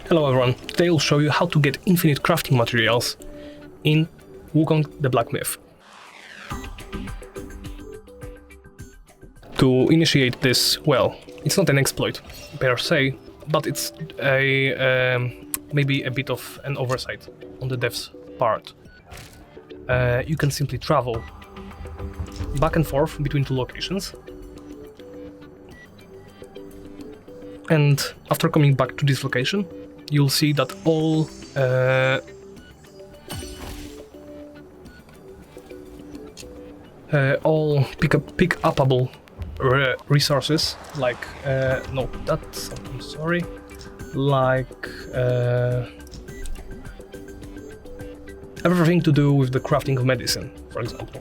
Hello everyone, today I'll show you how to get infinite crafting materials in Wukong the Black Myth. To initiate this, well, it's not an exploit per se, but it's maybe a bit of an oversight on the dev's part. You can simply travel back and forth between two locations, and after coming back to this location, you'll see that all pick-upable resources, like no, that's I'm sorry, like everything to do with the crafting of medicine, for example,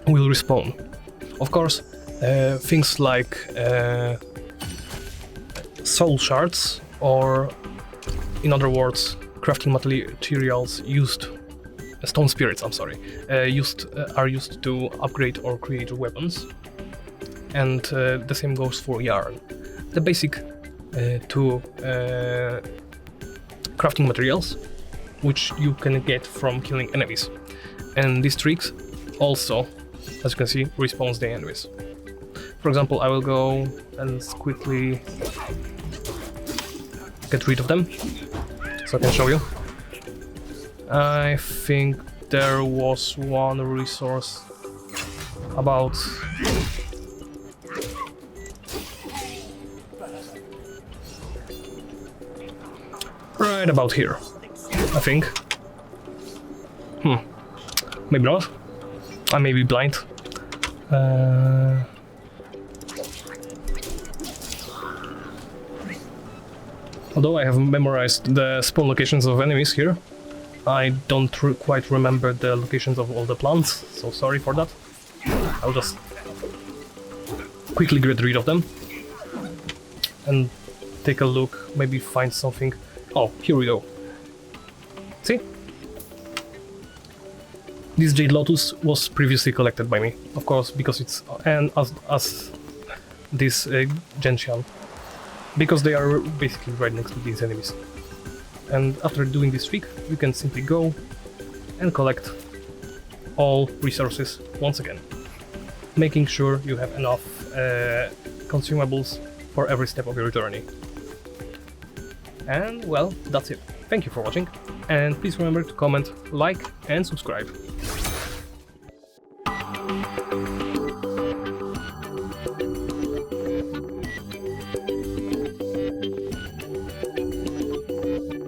will respawn. Of course, things like soul shards, or in other words, crafting materials used, stone spirits, I'm sorry, are used to upgrade or create weapons, and the same goes for yarn. The basic two crafting materials, which you can get from killing enemies, and these tricks also, as you can see, respawns the enemies. For example, I will go and quickly get rid of them, so I can show you. I think there was one resource about right about here, I think. Maybe not. I may be blind. Although I have memorized the spawn locations of enemies here, I don't quite remember the locations of all the plants, so sorry for that. I'll just quickly get rid of them and take a look, maybe find something. Oh, here we go. See? This Jade Lotus was previously collected by me, of course, because it's as this Gentian, because they are basically right next to these enemies. And after doing this trick, you can simply go and collect all resources once again, making sure you have enough consumables for every step of your journey. And well, that's it. Thank you for watching, and please remember to comment, like and subscribe.